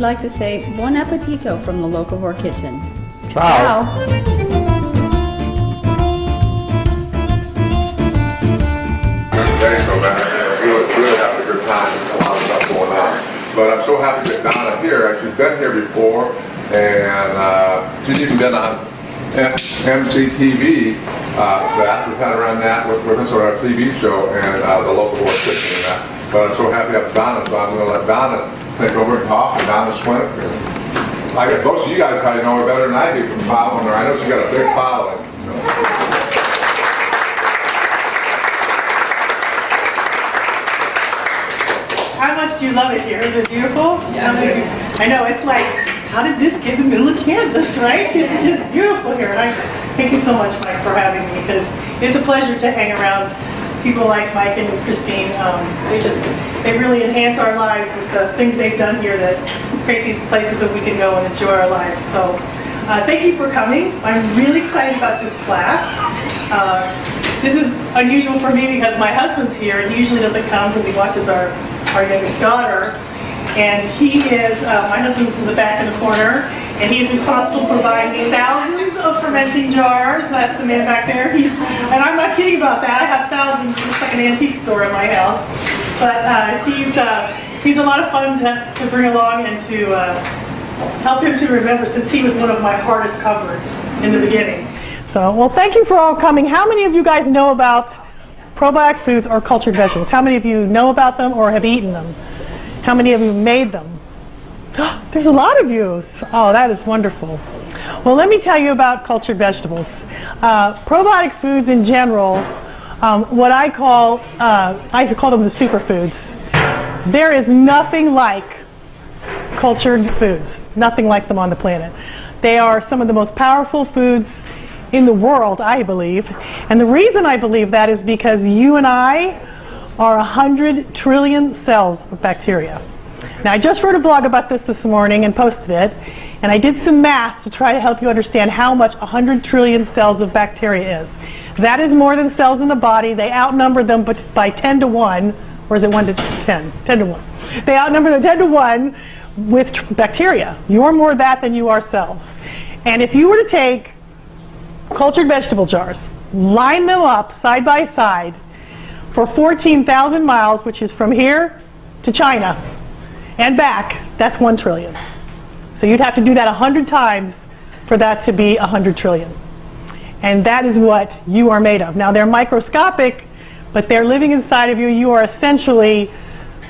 like to say buon appetito from the Locavore kitchen. Ciao. Thanks, really having a good time. There's a lot of stuff going on. But I'm so happy that Donna here. She's been here before, and she's even been on MCtv. We've had her on that with us on our TV show and the Locavore kitchen and that. But I'm so happy to have Donna, so I'm going to let Donna take over and talk. And Donna Schwenk. I guess most of you guys probably know her better than I do from following her. I know she's got a big following. How much do you love it here? Is it beautiful? Yeah. I know, it's like, how did this get in the middle of Kansas, right? It's just beautiful here. And I thank you so much, Mike, for having me, because it's a pleasure to hang around people like Mike and Christine. They really enhance our lives with the things they've done here that create these places that we can go and enjoy our lives. So thank you for coming. I'm really excited about this class. This is unusual for me because my husband's here, and he usually doesn't come because he watches our youngest daughter. And he is, my husband's in the back in the corner, and he's responsible for buying me thousands of fermenting jars. That's the man back there. And I'm not kidding about that. I have thousands. It's like an antique store in my house. But he's a lot of fun to bring along and to help him to remember, since he was one of my hardest cupboards in the beginning. So, well, thank you for all coming. How many of you guys know about probiotic foods or cultured vegetables? How many of you know about them or have eaten them? How many of you made them? There's a lot of you. Oh, that is wonderful. Well, let me tell you about cultured vegetables. Probiotic foods in general, what I call them the superfoods. There is nothing like cultured foods. Nothing like them on the planet. They are some of the most powerful foods in the world, I believe. And the reason I believe that is because you and I are 100 trillion cells of bacteria. Now, I just wrote a blog about this morning and posted it, and I did some math to try to help you understand how much 100 trillion cells of bacteria is. That is more than cells in the body. They outnumber them by 10 to 1, or is it 1 to 10? 10 to 1. They outnumber them 10 to 1 with bacteria. You're more that than you are cells. And if you were to take cultured vegetable jars, line them up side by side for 14,000 miles, which is from here to China and back, that's 1 trillion. So you'd have to do that 100 times for that to be 100 trillion. And that is what you are made of. Now, they're microscopic, but they're living inside of you. You are essentially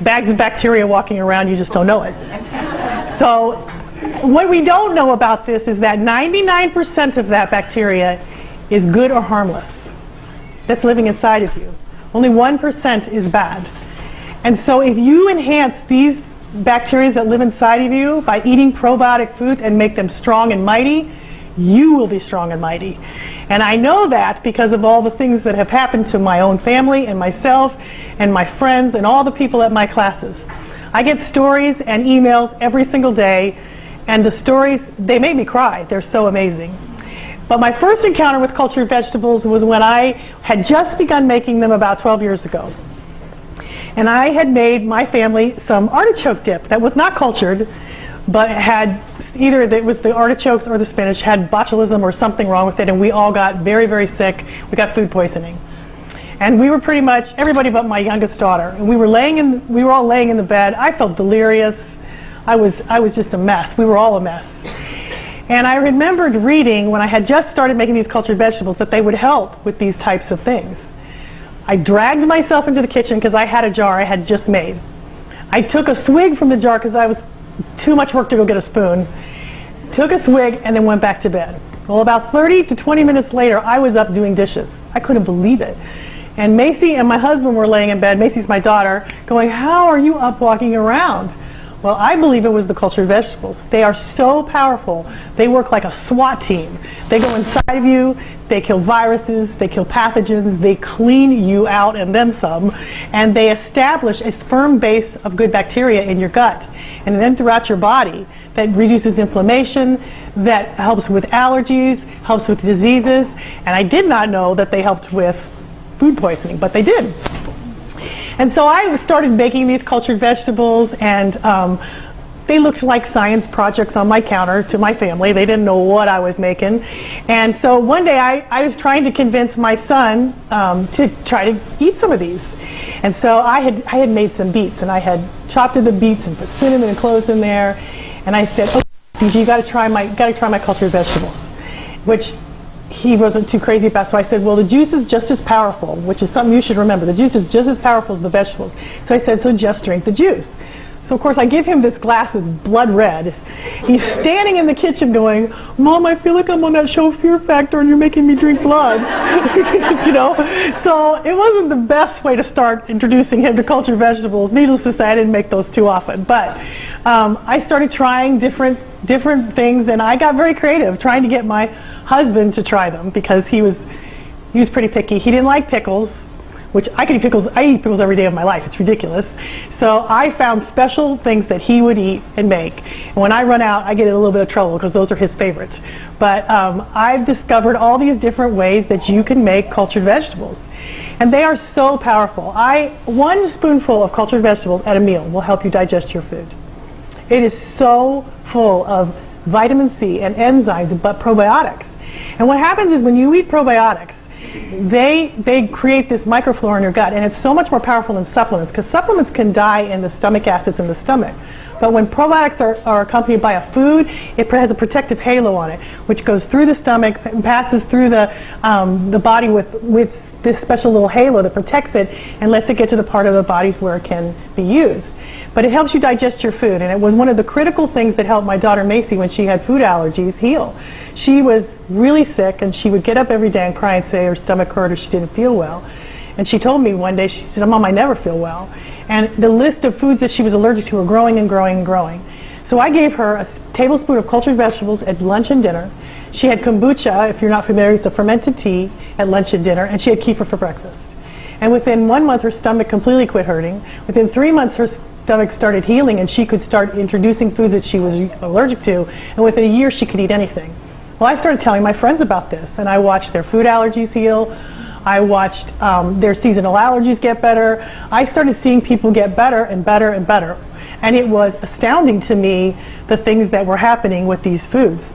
bags of bacteria walking around. You just don't know it. So what we don't know about this is that 99% of that bacteria is good or harmless. That's living inside of you. Only 1% is bad. And so if you enhance these bacteria that live inside of you by eating probiotic foods and make them strong and mighty, you will be strong and mighty. And I know that because of all the things that have happened to my own family and myself and my friends and all the people at my classes. I get stories and emails every single day, and the stories, they make me cry. They're so amazing. But my first encounter with cultured vegetables was when I had just begun making them about 12 years ago. And I had made my family some artichoke dip that was not cultured, but had either it was the artichokes or the spinach had botulism or something wrong with it, and we all got very, very sick. We got food poisoning. And we were pretty much, everybody but my youngest daughter, and we were all laying in the bed. I felt delirious. I was just a mess. We were all a mess. And I remembered reading when I had just started making these cultured vegetables that they would help with these types of things. I dragged myself into the kitchen because I had a jar I had just made. I took a swig from the jar because I was too much work to go get a spoon. Took a swig and then went back to bed. Well, about 30 to 20 minutes later, I was up doing dishes. I couldn't believe it. And Macy and my husband were laying in bed, Macy's my daughter, going, "How are you up walking around?" Well, I believe it was the cultured vegetables. They are so powerful. They work like a SWAT team. They go inside of you, they kill viruses, they kill pathogens, they clean you out and then some, and they establish a firm base of good bacteria in your gut and then throughout your body that reduces inflammation, that helps with allergies, helps with diseases, and I did not know that they helped with food poisoning, but they did. And so I started making these cultured vegetables, and they looked like science projects on my counter to my family. They didn't know what I was making. And so one day I was trying to convince my son to try to eat some of these. And so I had made some beets, and I had chopped up the beets and put cinnamon and cloves in there. And I said, "Oh, DJ, you got to try my cultured vegetables," which he wasn't too crazy about. So I said, "Well, the juice is just as powerful," which is something you should remember. The juice is just as powerful as the vegetables. So I said, "So just drink the juice." So of course I give him this glass that's blood red. He's standing in the kitchen going, "Mom, I feel like I'm on that show Fear Factor and you're making me drink blood." You know? So it wasn't the best way to start introducing him to cultured vegetables. Needless to say, I didn't make those too often. But I started trying different things, and I got very creative trying to get my husband to try them because he was pretty picky. He didn't like pickles, which I eat pickles every day of my life. It's ridiculous. So I found special things that he would eat and make. And when I run out, I get in a little bit of trouble because those are his favorites. But I've discovered all these different ways that you can make cultured vegetables. And they are so powerful. One spoonful of cultured vegetables at a meal will help you digest your food. It is so full of vitamin C and enzymes, but probiotics. And what happens is when you eat probiotics, they create this microflora in your gut, and it's so much more powerful than supplements, because supplements can die in the stomach acids in the stomach. But when probiotics are accompanied by a food, it has a protective halo on it, which goes through the stomach and passes through the body with this special little halo that protects it and lets it get to the part of the bodies where it can be used. But it helps you digest your food, and it was one of the critical things that helped my daughter Macy when she had food allergies heal. She was really sick, and she would get up every day and cry and say her stomach hurt or she didn't feel well. And she told me one day, she said, "Mom, I never feel well." And the list of foods that she was allergic to were growing and growing and growing. So I gave her a tablespoon of cultured vegetables at lunch and dinner. She had kombucha, if you're not familiar, it's a fermented tea, at lunch and dinner, and she had kefir for breakfast. And within 1 month, her stomach completely quit hurting. Within 3 months, her stomach started healing, and she could start introducing foods that she was allergic to, and within a year, she could eat anything. Well, I started telling my friends about this, and I watched their food allergies heal. I watched their seasonal allergies get better. I started seeing people get better and better and better. And it was astounding to me the things that were happening with these foods.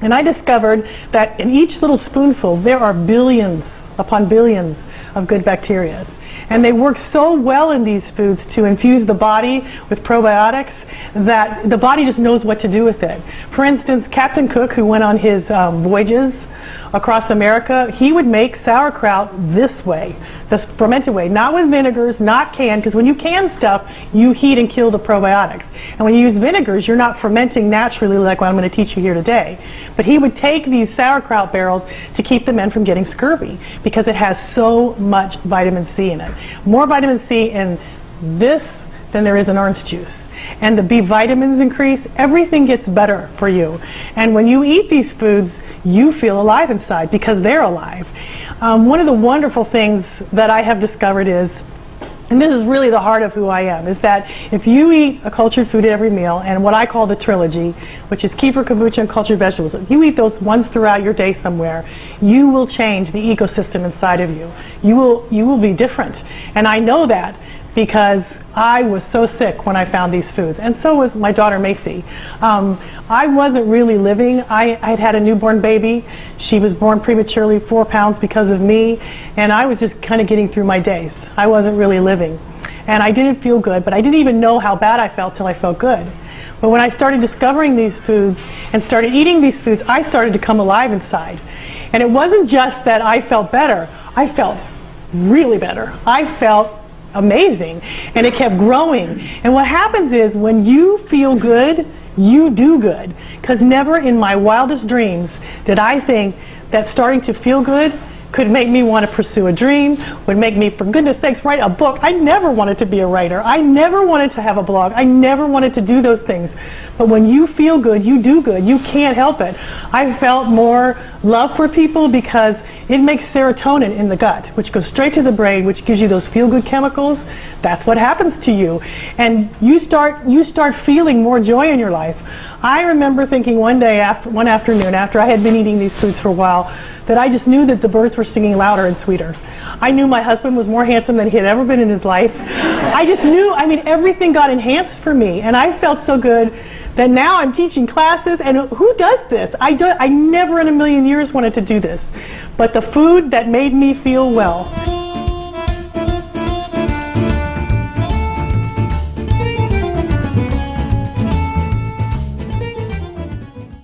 And I discovered that in each little spoonful, there are billions upon billions of good bacteria. And they work so well in these foods to infuse the body with probiotics that the body just knows what to do with it. For instance, Captain Cook, who went on his voyages across America, he would make sauerkraut this way, the fermented way, not with vinegars, not canned, because when you can stuff, you heat and kill the probiotics. And when you use vinegars, you're not fermenting naturally like what I'm going to teach you here today. But he would take these sauerkraut barrels to keep the men from getting scurvy, because it has so much vitamin C in it. More vitamin C in this than there is in orange juice. And the B vitamins increase, everything gets better for you. And when you eat these foods, you feel alive inside because they're alive. One of the wonderful things that I have discovered is, and this is really the heart of who I am, is that if you eat a cultured food at every meal, and what I call the trilogy, which is kefir, kombucha, and cultured vegetables, if you eat those once throughout your day somewhere, you will change the ecosystem inside of you. You will be different. And I know that because I was so sick when I found these foods, and so was my daughter Macy. I wasn't really living. I had had a newborn baby. She was born prematurely, 4 pounds because of me, and I was just kind of getting through my days. I wasn't really living. And I didn't feel good, but I didn't even know how bad I felt till I felt good. But when I started discovering these foods and started eating these foods, I started to come alive inside. And it wasn't just that I felt better. I felt really better. I felt amazing, and it kept growing. And what happens is when you feel good, you do good. Because never in my wildest dreams did I think that starting to feel good could make me want to pursue a dream, would make me, for goodness sakes, write a book. I never wanted to be a writer. I never wanted to have a blog. I never wanted to do those things. But when you feel good, you do good. You can't help it. I felt more love for people because it makes serotonin in the gut, which goes straight to the brain, which gives you those feel-good chemicals. That's what happens to you. And you start feeling more joy in your life. I remember thinking one afternoon, after I had been eating these foods for a while, that I just knew that the birds were singing louder and sweeter. I knew my husband was more handsome than he had ever been in his life. I just knew, I mean, everything got enhanced for me, and I felt so good that now I'm teaching classes, and who does this? I never in a million years wanted to do this, but the food that made me feel well.